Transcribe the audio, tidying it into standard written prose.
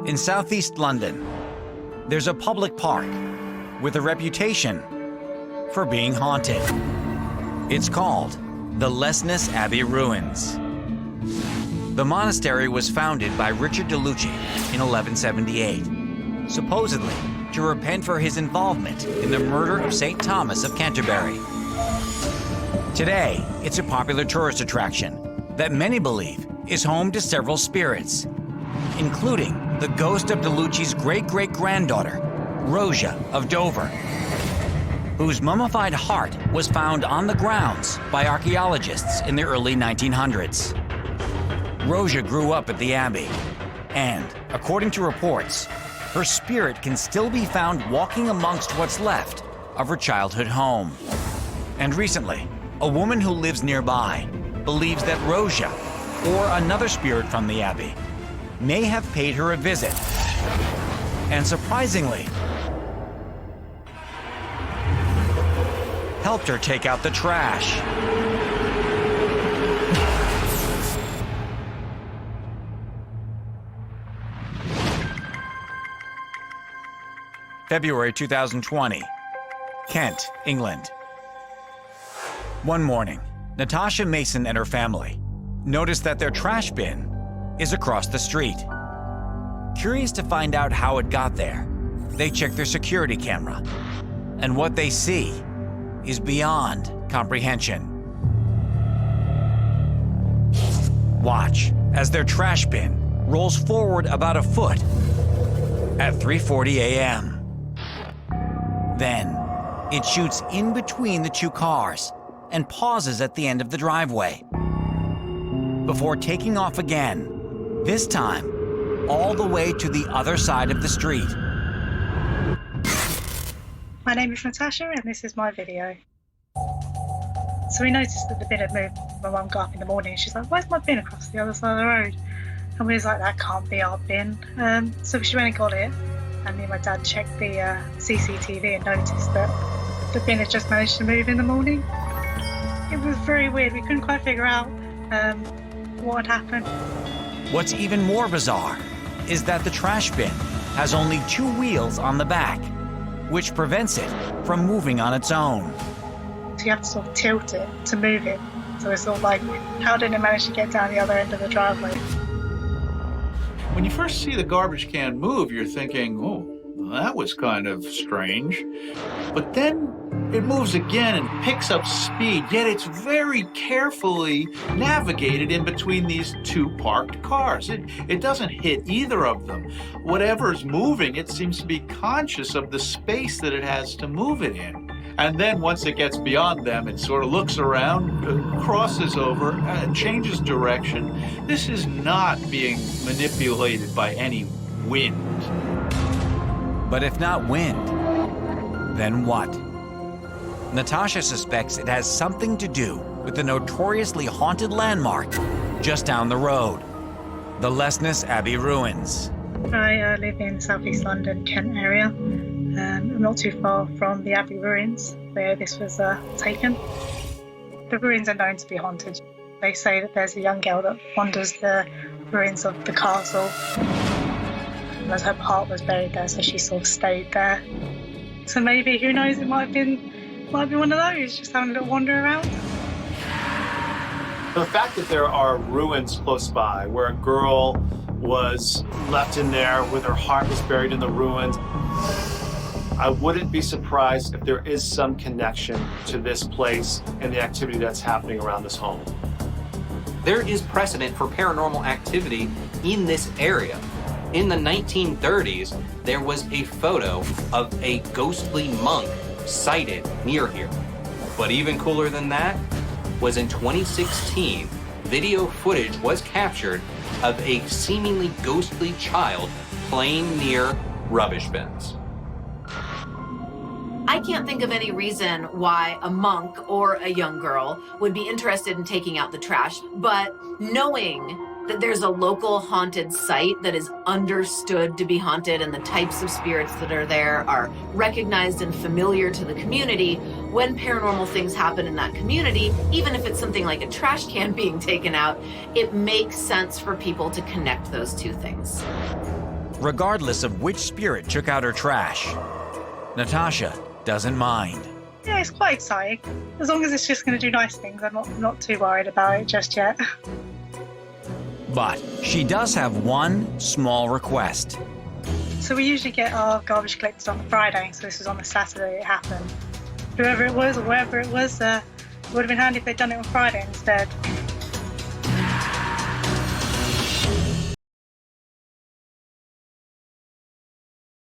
In southeast London, there's a public park with a reputation for being haunted. It's called the Lesnes Abbey Ruins. The monastery was founded by Richard de Lucci in 1178, supposedly to repent for his involvement in the murder of St. Thomas of Canterbury. Today, it's a popular tourist attraction that many believe is home to several spirits, including the ghost of de Lucci's great-great-granddaughter, Rosia of Dover, whose mummified heart was found on the grounds by archaeologists in the early 1900s. Rosia grew up at the Abbey, and, according to reports, her spirit can still be found walking amongst what's left of her childhood home. And recently, a woman who lives nearby believes that Rosia, or another spirit from the Abbey, may have paid her a visit. And surprisingly, helped her take out the trash. February 2020, Kent, England. One morning, Natasha Mason and her family noticed that their trash bin is across the street. Curious to find out how it got there, they check their security camera, and what they see is beyond comprehension. Watch as their trash bin rolls forward about a foot at 3:40 a.m. Then, it shoots in between the two cars and pauses at the end of the driveway, before taking off again, this time all the way to the other side of the street. My name is Natasha and this is my video. So we noticed that the bin had moved. My mum got up in the morning and she's like, "Where's my bin across the other side of the road?" And we was like, "That can't be our bin." So she went and got it, and me and my dad checked the CCTV and noticed that the bin had just managed to move in the morning. It was very weird. We couldn't quite figure out what had happened. What's even more bizarre is that the trash bin has only two wheels on the back, which prevents it from moving on its own. So you have to sort of tilt it to move it. So it's sort of like, how did it manage to get down the other end of the driveway? When you first see the garbage can move, you're thinking, oh, that was kind of strange. But then it moves again and picks up speed, yet it's very carefully navigated in between these two parked cars. It doesn't hit either of them. Whatever's moving, it seems to be conscious of the space that it has to move it in. And then once it gets beyond them, it sort of looks around, crosses over, and changes direction. This is not being manipulated by any wind. But if not wind, then what? Natasha suspects it has something to do with the notoriously haunted landmark just down the road, the Lesnes Abbey Ruins. I live in southeast London, Kent area. I'm not too far from the Abbey Ruins, where this was taken. The ruins are known to be haunted. They say that there's a young girl that wanders the ruins of the castle, as her heart was buried there, so she sort of stayed there. So maybe, who knows, it might have been one of those, just having a little wander around. The fact that there are ruins close by where a girl was left in there with her heart was buried in the ruins, I wouldn't be surprised if there is some connection to this place and the activity that's happening around this home. There is precedent for paranormal activity in this area. In the 1930s, there was a photo of a ghostly monk sighted near here. But even cooler than that was in 2016, video footage was captured of a seemingly ghostly child playing near rubbish bins. I can't think of any reason why a monk or a young girl would be interested in taking out the trash, but knowing that there's a local haunted site that is understood to be haunted and the types of spirits that are there are recognized and familiar to the community, when paranormal things happen in that community, even if it's something like a trash can being taken out, it makes sense for people to connect those two things. regardless of which spirit took out her trash. Natasha doesn't mind. Yeah, it's quite exciting. As long as it's just going to do nice things, I'm not too worried about it just yet. But she does have one small request. So we usually get our garbage collected on the Friday, so this was on the Saturday it happened. Whoever it was or wherever it was, it would have been handy if they'd done it on Friday instead.